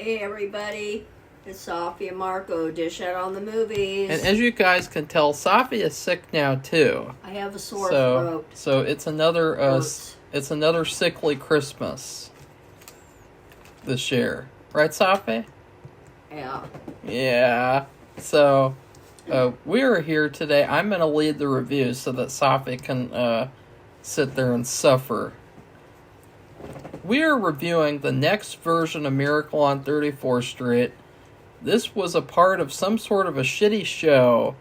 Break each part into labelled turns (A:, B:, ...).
A: Hey everybody, it's Safi and Marco, dish out on the movies.
B: And as you guys can tell, Safi is sick now too.
A: I have a sore throat.
B: So it's another sickly Christmas this year, right, Safi?
A: Yeah.
B: Yeah. So we are here today. I'm going to lead the review so that Safi can sit there and suffer. We are reviewing the next version of Miracle on 34th Street. This was a part of some sort of a shitty show,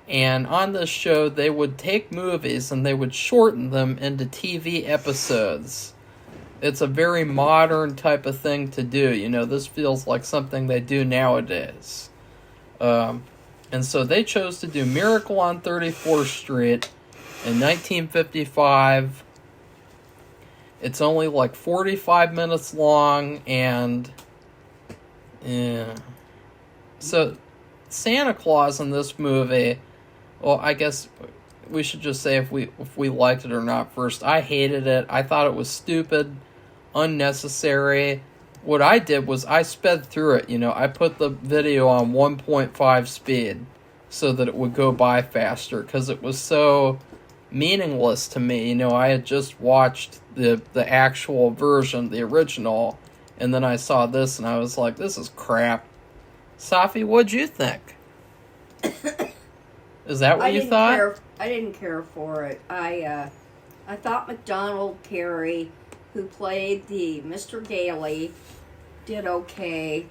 B: and on this show they would take movies and they would shorten them into TV episodes. It's a very modern type of thing to do. You know, this feels like something they do nowadays. And so they chose to do Miracle on 34th Street in 1955. It's only like 45 minutes long, and yeah. So Santa Claus in this movie, well, I guess we should just say if we liked it or not first. I hated it. I thought it was stupid, unnecessary. What I did was I sped through it, you know. I put the video on 1.5 speed so that it would go by faster because it was so meaningless to me. You know, I had just watched the actual version, the original, and then I saw this and I was like, this is crap. Safi, what'd you think? Is that what you thought?
A: I didn't care for it. I thought McDonald Carey, who played the Mr. Gailey, did okay.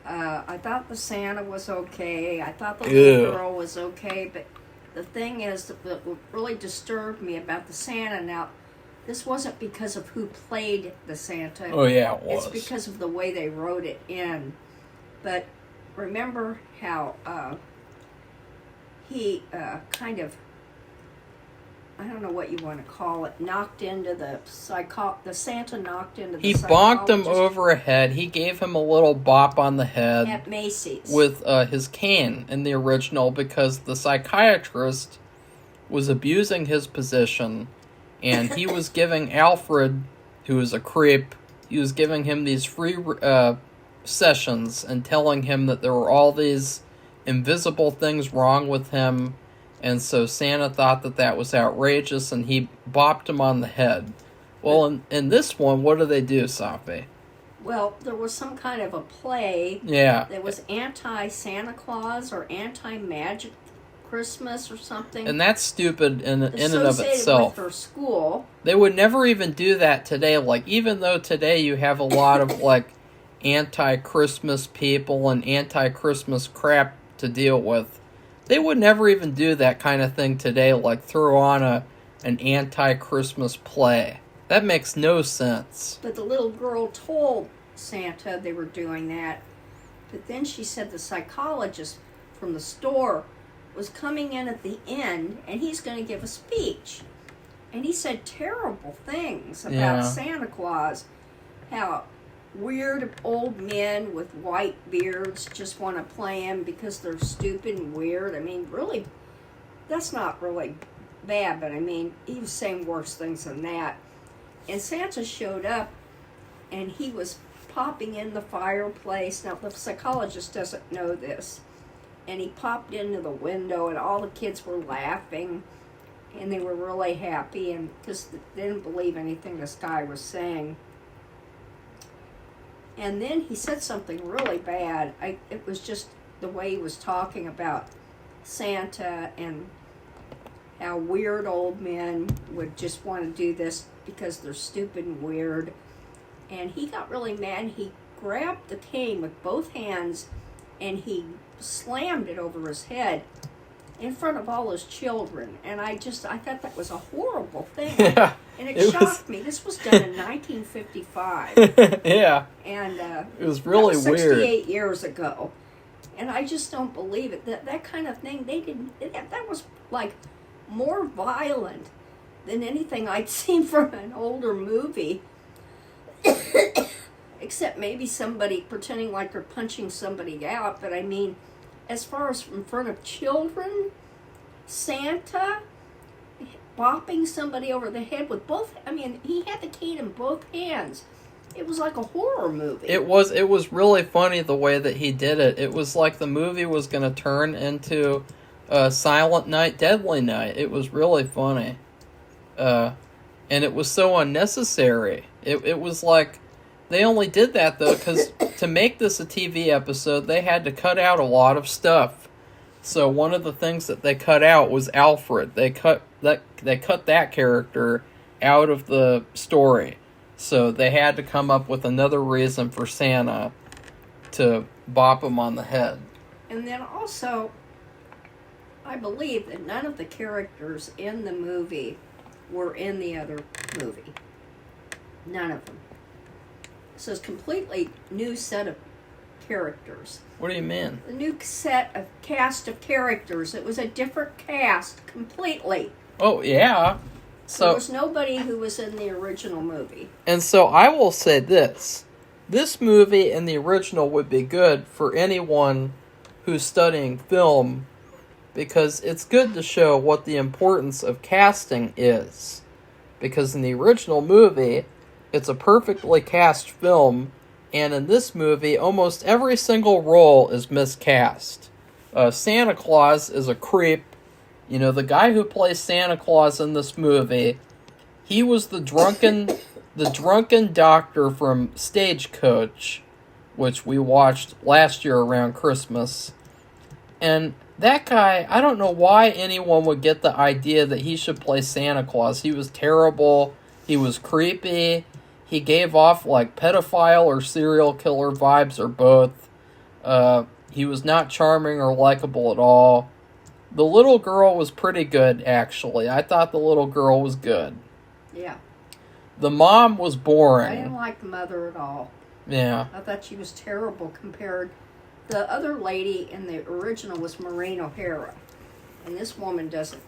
A: I thought the Santa was okay. I thought the little girl was okay, but the thing is that what really disturbed me about the Santa, now, this wasn't because of who played the Santa.
B: Oh, yeah, it was.
A: It's because of the way they wrote it in. But remember how he kind of, I don't know what you want to call it, knocked into the Santa knocked into the
B: He bonked him over a head. He gave him a little bop on the head.
A: At Macy's.
B: With his cane in the original because the psychiatrist was abusing his position, and he was giving Alfred, who is a creep, he was giving him these free sessions and telling him that there were all these invisible things wrong with him. And so Santa thought that was outrageous, and he bopped him on the head. Well, in this one, what do they do, Safi?
A: Well, there was some kind of a play.
B: Yeah.
A: That was anti-Santa Claus or anti-Magic Christmas or something.
B: And that's stupid in and of itself.
A: Associated with her school.
B: They would never even do that today. Like, even though today you have a lot of, like, anti-Christmas people and anti-Christmas crap to deal with, they would never even do that kind of thing today, like throw on an anti-Christmas play. That makes no sense.
A: But the little girl told Santa they were doing that. But then she said the psychologist from the store was coming in at the end, and he's going to give a speech. And he said terrible things about Santa Claus. How weird old men with white beards just want to play him because they're stupid and weird. I mean, really, that's not really bad, but I mean, he was saying worse things than that. And Santa showed up, and he was popping in the fireplace. Now, the psychologist doesn't know this. And he popped into the window, and all the kids were laughing, and they were really happy, and because they didn't believe anything this guy was saying. And then he said something really bad. It was just the way he was talking about Santa and how weird old men would just want to do this because they're stupid and weird. And he got really mad. He grabbed the cane with both hands and he slammed it over his head in front of all his children. And I thought that was a horrible thing.
B: Yeah.
A: And it shocked me. This was done in 1955.
B: Yeah.
A: And
B: it was really
A: that was
B: weird.
A: 68 years ago. And I just don't believe it. That kind of thing, that was like more violent than anything I'd seen from an older movie. Except maybe somebody pretending like they're punching somebody out. But I mean, as far as in front of children, Santa bopping somebody over the head with both, I mean, he had the cane in both hands. It was like a horror movie.
B: It was really funny the way that he did it. It was like the movie was going to turn into Silent Night, Deadly Night. It was really funny. And it was so unnecessary. It was like, they only did that though because to make this a TV episode, they had to cut out a lot of stuff. So one of the things that they cut out was Alfred. They cut that character out of the story. So they had to come up with another reason for Santa to bop him on the head.
A: And then also, I believe that none of the characters in the movie were in the other movie. None of them. So it's a completely new set of characters.
B: What do you mean?
A: A new cast of characters. It was a different cast completely.
B: Oh, yeah. So
A: there was nobody who was in the original movie.
B: And so I will say this. This movie and the original would be good for anyone who's studying film because it's good to show what the importance of casting is. Because in the original movie, it's a perfectly cast film, and in this movie, almost every single role is miscast. Santa Claus is a creep. You know, the guy who plays Santa Claus in this movie, he was the drunken doctor from Stagecoach, which we watched last year around Christmas. And that guy, I don't know why anyone would get the idea that he should play Santa Claus. He was terrible. He was creepy. He gave off like pedophile or serial killer vibes or both. He was not charming or likable at all. The little girl was pretty good, actually. I thought the little girl was good.
A: Yeah.
B: The mom was boring.
A: I didn't like the mother at all.
B: Yeah.
A: I thought she was terrible compared. The other lady in the original was Maureen O'Hara. And this woman doesn't,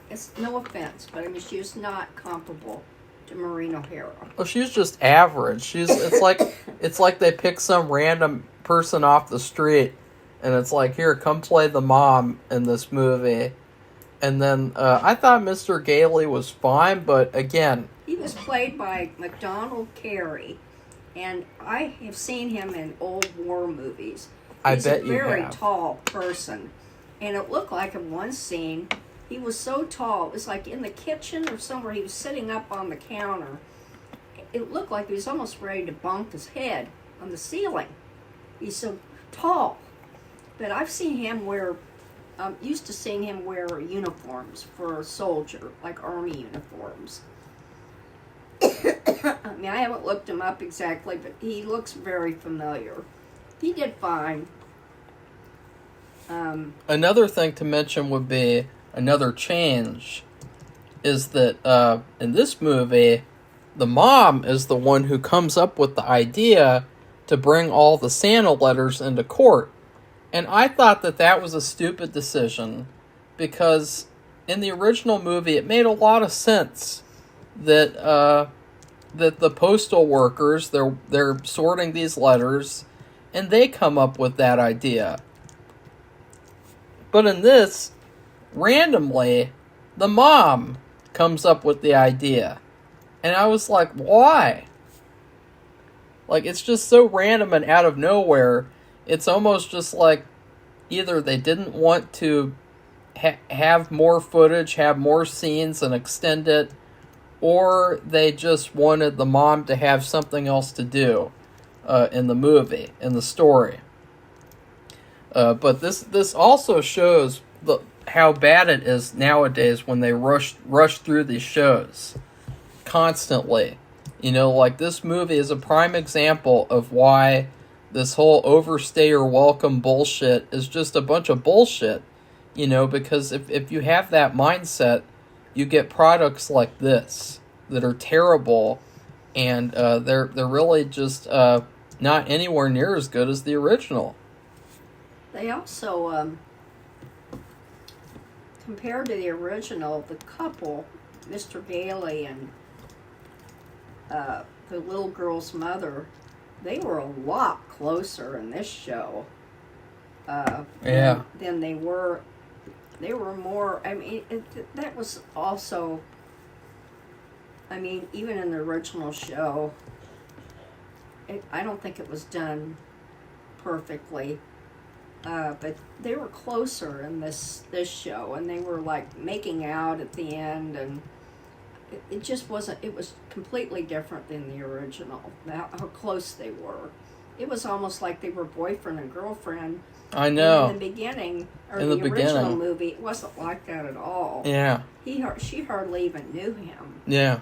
A: it's no offense, but I mean, she is not comparable to Maureen O'Hara.
B: Well, she's just average. It's like they pick some random person off the street and it's like, here, come play the mom in this movie. And then I thought Mr. Gailey was fine, but again...
A: He was played by MacDonald Carey, and I have seen him in old war movies. He's a very tall person, and it looked like in one scene, he was so tall, it was like in the kitchen or somewhere, he was sitting up on the counter. It looked like he was almost ready to bonk his head on the ceiling. He's so tall. But I've seen him wear, used to seeing him wear uniforms for a soldier, like army uniforms. I mean, I haven't looked him up exactly, but he looks very familiar. He did fine.
B: Another thing to mention would be, another change, is that in this movie, the mom is the one who comes up with the idea to bring all the Santa letters into court. And I thought that was a stupid decision, because in the original movie, it made a lot of sense that that the postal workers, they're sorting these letters, and they come up with that idea. But in this, randomly, the mom comes up with the idea. And I was like, why? Like, it's just so random and out of nowhere. It's almost just like either they didn't want to have more footage, have more scenes and extend it, or they just wanted the mom to have something else to do in the movie, in the story. But this also shows how bad it is nowadays when they rush through these shows constantly. You know, like this movie is a prime example of why this whole overstay or welcome bullshit is just a bunch of bullshit. You know, because if you have that mindset, you get products like this that are terrible, and they're really just not anywhere near as good as the original.
A: They also, compared to the original, the couple, Mr. Gailey and the little girl's mother, they were a lot closer in this show. Than they were. They were more. I mean, that was also. I mean, even in the original show, I don't think it was done perfectly. But they were closer in this show, and they were like making out at the end, and it just wasn't. It was completely different than the original. How close they were. It was almost like they were boyfriend and girlfriend.
B: I know.
A: And in the beginning, or
B: in
A: the
B: the
A: original
B: beginning.
A: movie, it wasn't like that at all.
B: Yeah.
A: She hardly even knew him.
B: Yeah.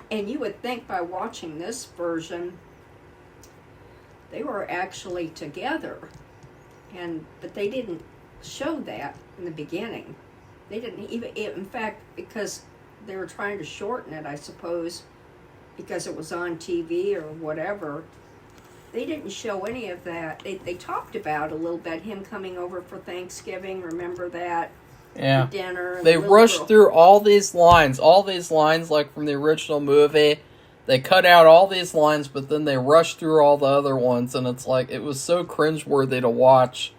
A: And you would think by watching this version, they were actually together, but they didn't show that in the beginning. They didn't even, in fact, because they were trying to shorten it, I suppose, because it was on TV or whatever. They didn't show any of that. They talked about a little bit him coming over for Thanksgiving. Remember that?
B: Yeah.
A: Dinner.
B: They rushed through all these lines like from the original movie. They cut out all these lines, but then they rushed through all the other ones, and it's like, it was so cringeworthy to watch.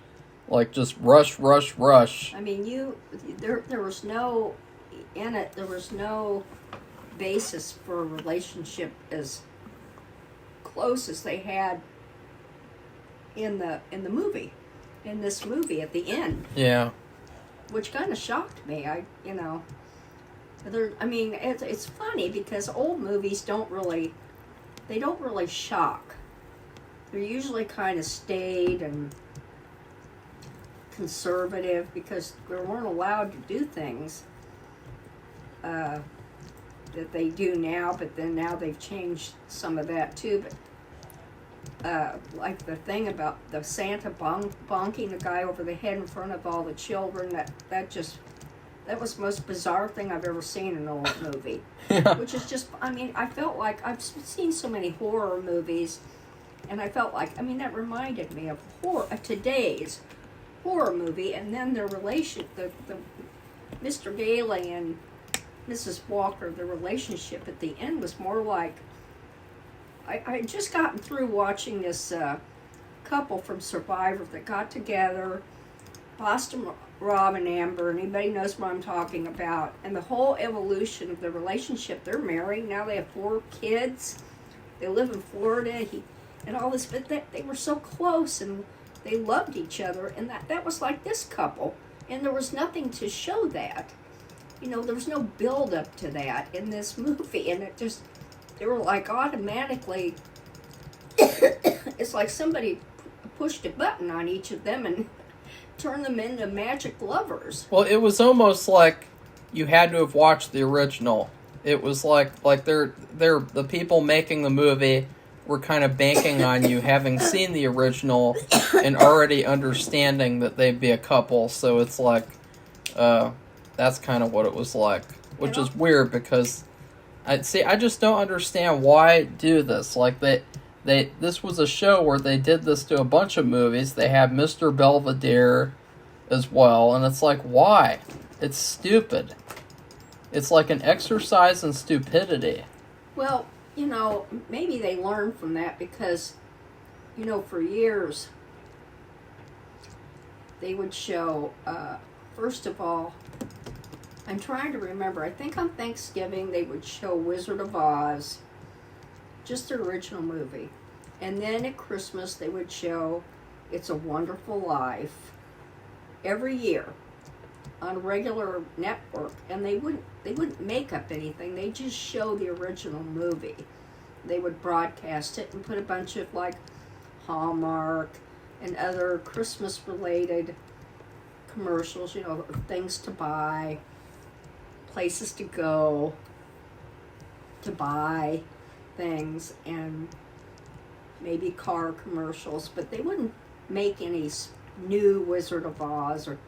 B: Like, just rush.
A: I mean, there was no, in it, there was no basis for a relationship as close as they had in the movie, in this movie at the end.
B: Yeah.
A: Which kind of shocked me. It's funny because old movies don't really shock. They're usually kind of staid and conservative because they weren't allowed to do things that they do now, but then now they've changed some of that too. But like the thing about the Santa bonking the guy over the head in front of all the children, that was the most bizarre thing I've ever seen in an old movie.
B: Yeah.
A: Which is just, I felt like I've seen so many horror movies, and I felt like, that reminded me of today's horror movie, and then their relation, the Mr. Gailey and Mrs. Walker, the relationship at the end was more like, I had just gotten through watching this couple from Survivor that got together, Boston Rob and Amber, and anybody knows what I'm talking about, and the whole evolution of the relationship. They're married, now they have 4 kids, they live in Florida, and all this, but they were so close, and they loved each other, and that was like this couple, and there was nothing to show that. There was no build up to that in this movie, and they were like automatically, it's like somebody pushed a button on each of them and turned them into magic lovers.
B: Well, it was almost like you had to have watched the original. It was like they're the people making the movie were kind of banking on you having seen the original and already understanding that they'd be a couple. So it's like, that's kind of what it was like, which is weird because I just don't understand why do this. Like this was a show where they did this to a bunch of movies. They had Mr. Belvedere as well, and it's like, why? It's stupid. It's like an exercise in stupidity.
A: Well, maybe they learned from that because, for years, they would show, first of all, I'm trying to remember, I think on Thanksgiving they would show Wizard of Oz, just the original movie. And then at Christmas they would show It's a Wonderful Life every year on a regular network, and they wouldn't make up anything. They just show the original movie. They would broadcast it and put a bunch of like Hallmark and other Christmas related commercials, things to buy, places to go, to buy things, and maybe car commercials, but they wouldn't make any new Wizard of Oz or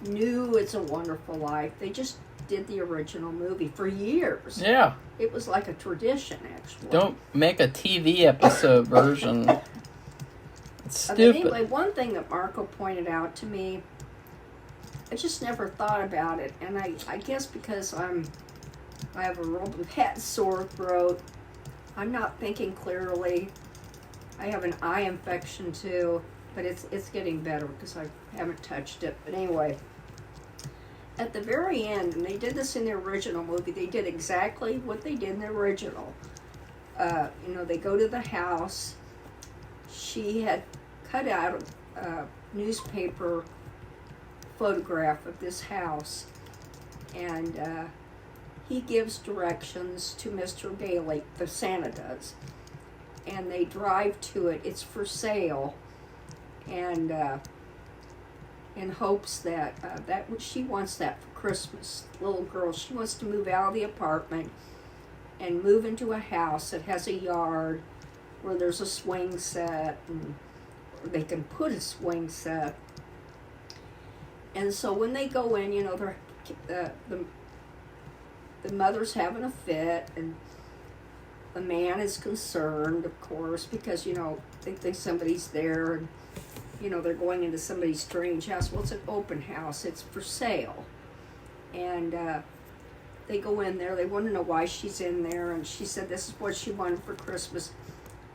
A: new It's a Wonderful Life. They just did the original movie for years.
B: Yeah.
A: It was like a tradition, actually.
B: Don't make a TV episode version. It's stupid.
A: Anyway, one thing that Marco pointed out to me, I just never thought about it, and I guess because I have a real bad sore throat, I'm not thinking clearly. I have an eye infection too, but it's getting better because I haven't touched it. But anyway, at the very end, and they did this in the original movie, they did exactly what they did in the original. they go to the house. She had cut out a newspaper photograph of this house, and he gives directions to Mr. Daly, the Santa does, and they drive to it. It's for sale, and in hopes that she wants that for Christmas. Little girl, she wants to move out of the apartment and move into a house that has a yard where there's a swing set, and they can put a swing set. And so when they go in, the mother's having a fit, and the man is concerned, of course, because they think somebody's there, and they're going into somebody's strange house. Well, it's an open house. It's for sale. And they go in there. They want to know why she's in there. And she said this is what she wanted for Christmas.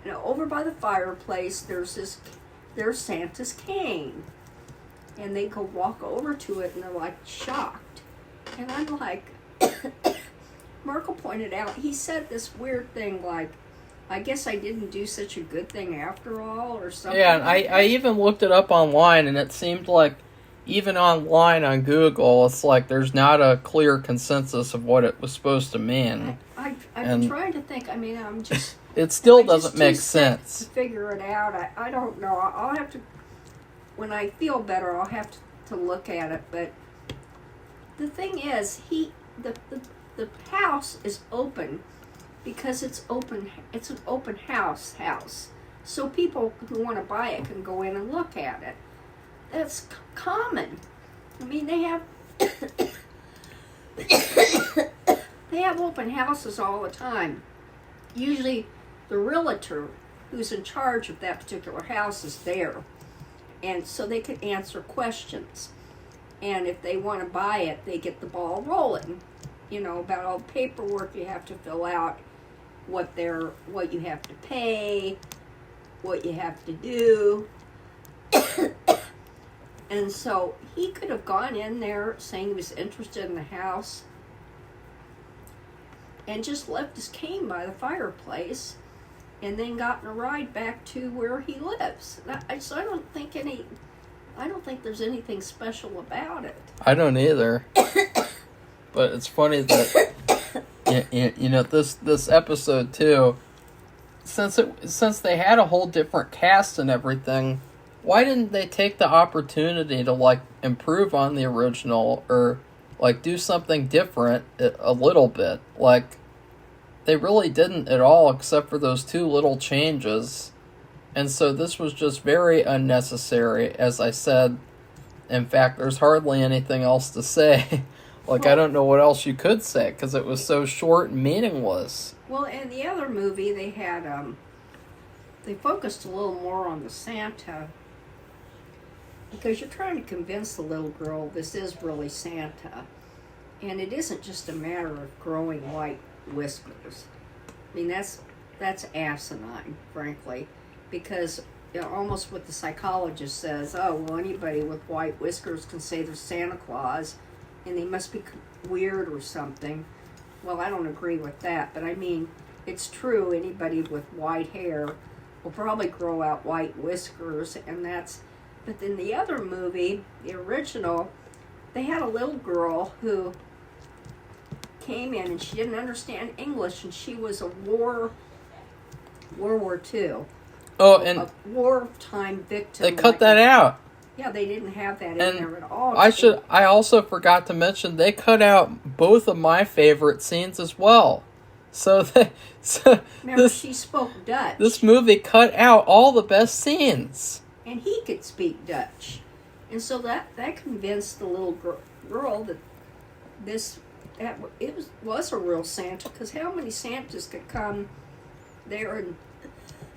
A: And over by the fireplace, there's Santa's cane. And they go walk over to it, and they're like shocked. And I'm like, Marco pointed out, he said this weird thing like, I guess I didn't do such a good thing after all, or something.
B: Yeah, and I even looked it up online, and it seemed like even online on Google, it's like there's not a clear consensus of what it was supposed to mean.
A: I've been trying to think. I mean, I'm just...
B: It still doesn't make sense.
A: To figure it out. I don't know. I'll have to... When I feel better, I'll have to look at it. But the thing is, the house is open because it's open. It's an open house. So people who want to buy it can go in and look at it. That's common. I mean, they have they have open houses all the time. Usually, the realtor who's in charge of that particular house is there, and so they can answer questions. And if they want to buy it, they get the ball rolling. About all the paperwork you have to fill out, what you have to pay, what you have to do. And so he could have gone in there saying he was interested in the house and just left his cane by the fireplace and then gotten a ride back to where he lives. So I don't think there's anything special about it.
B: I don't either. But it's funny that this episode too, since they had a whole different cast and everything, why didn't they take the opportunity to improve on the original or do something different a little bit? They really didn't at all, except for those two little changes. And so this was just very unnecessary, as I said. In fact, there's hardly anything else to say. I don't know what else you could say, because it was so short and meaningless.
A: Well, in the other movie, they had, they focused a little more on the Santa, because you're trying to convince the little girl this is really Santa. And it isn't just a matter of growing white whiskers. I mean, that's asinine, frankly, because almost what the psychologist says, anybody with white whiskers can say they're Santa Claus, and they must be weird or something. Well, I don't agree with that, but I mean, it's true, anybody with white hair will probably grow out white whiskers, but in the other movie, the original, they had a little girl who came in and she didn't understand English, and she was a World War II.
B: Oh, and
A: a wartime victim.
B: They cut that out.
A: Yeah, they didn't have that in there at all.
B: I also forgot to mention they cut out both of my favorite scenes as well.
A: Remember, she spoke Dutch.
B: This movie cut out all the best scenes.
A: And he could speak Dutch. And so that convinced the little girl that it was a real Santa, because how many Santas could come there and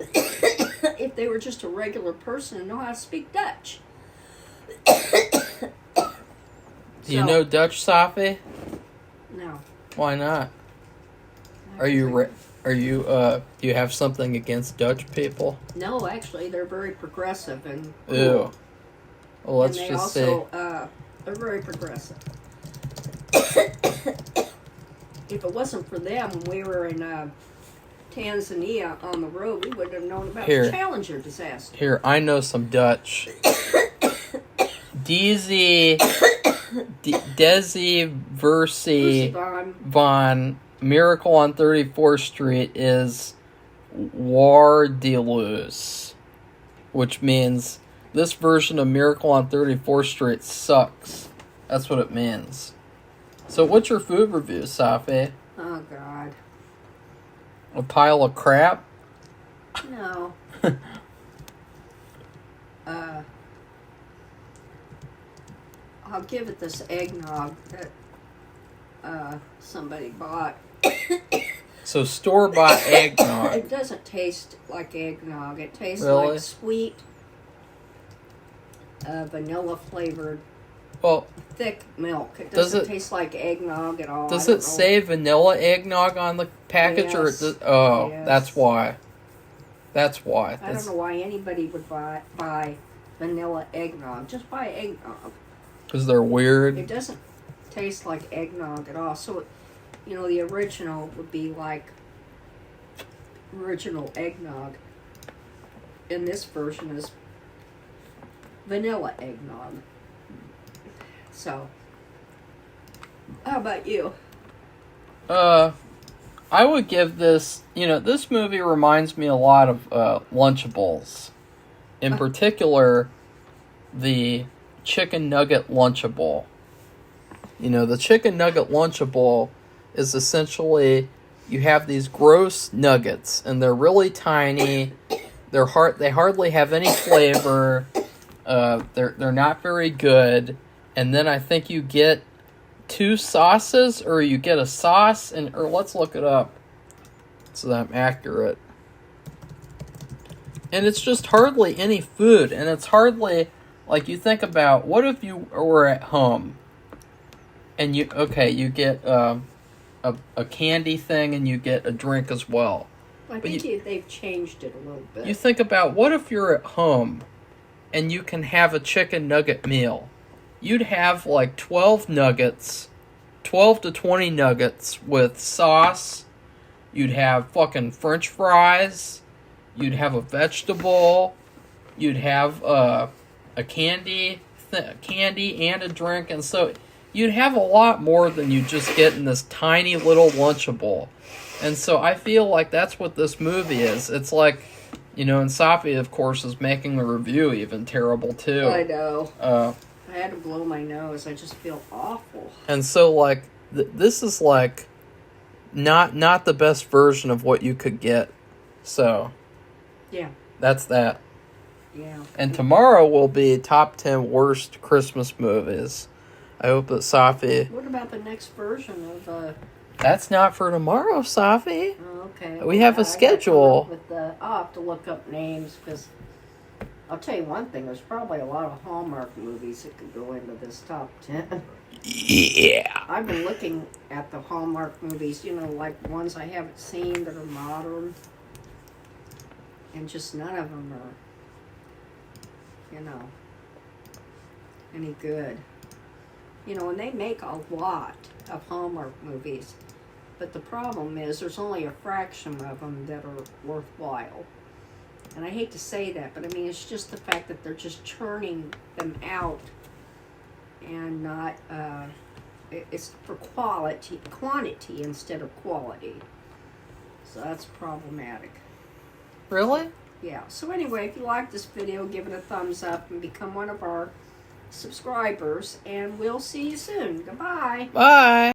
A: if they were just a regular person and know how to speak Dutch?
B: Do you know Dutch, Safi?
A: No.
B: Why not? Do you have something against Dutch people?
A: No, actually, they're very progressive and cool.
B: Ew. Well, let's just say
A: they're very progressive. If it wasn't for them, we were in Tanzania on the road, we wouldn't have known about
B: Here.
A: the Challenger disaster.
B: Here, I know some Dutch. Desi Versi
A: Von,
B: Von Miracle on 34th Street is Waardeloos, which means this version of Miracle on 34th Street sucks. That's what it means. So what's your food review, Safi?
A: oh God,
B: A pile of crap?
A: no. I'll give it this eggnog that somebody bought.
B: So store-bought eggnog.
A: It doesn't taste like eggnog. It tastes
B: Really?
A: like sweet, vanilla flavored,
B: Well,
A: thick milk. It
B: Does
A: doesn't
B: it-
A: taste like eggnog at all.
B: does
A: I
B: it
A: don't know.
B: say vanilla eggnog on the package, or it
A: Yes.
B: does, oh,
A: Yes.
B: that's why. That's why.
A: I don't know why anybody would buy vanilla eggnog. Just buy eggnog.
B: Because they're weird.
A: It doesn't taste like eggnog at all. So, the original would be like original eggnog. And this version is vanilla eggnog. So, how about you?
B: I would give this, this movie reminds me a lot of Lunchables. In particular, the chicken nugget Lunchable. The chicken nugget Lunchable is essentially, you have these gross nuggets, and they're really tiny. They hardly have any flavor. They're not very good. And then I think you get 2 sauces, or you get a sauce, or let's look it up so that I'm accurate. And it's just hardly any food, and it's hardly, like, you think about, what if you were at home, and you get a candy thing, and you get a drink as well.
A: I think they've changed it a little bit.
B: You think about, what if you're at home, and you can have a chicken nugget meal? You'd have like 12 nuggets, 12 to 20 nuggets with sauce. You'd have fucking French fries. You'd have a vegetable. You'd have a candy and a drink. And so you'd have a lot more than you just get in this tiny little Lunchable. And so I feel like that's what this movie is. It's like, and Safi, of course, is making the review even terrible too.
A: I know. I had to blow my nose. I just feel awful.
B: And so, like, this is, like, not the best version of what you could get. So,
A: Yeah.
B: that's that.
A: Yeah.
B: And tomorrow will be top 10 worst Christmas movies. I hope that Safi...
A: What about the next version of...
B: That's not for tomorrow, Safi.
A: Oh, okay.
B: We have a schedule.
A: I'll have to look up names, because... I'll tell you one thing, there's probably a lot of Hallmark movies that could go into this top 10.
B: Yeah.
A: I've been looking at the Hallmark movies, like ones I haven't seen that are modern. And just none of them are, any good. And they make a lot of Hallmark movies. But the problem is there's only a fraction of them that are worthwhile. And I hate to say that, but I mean, it's just the fact that they're just churning them out and not, it's for quantity instead of quality. So that's problematic.
B: Really?
A: Yeah. So anyway, if you like this video, give it a thumbs up and become one of our subscribers. And we'll see you soon. Goodbye.
B: Bye.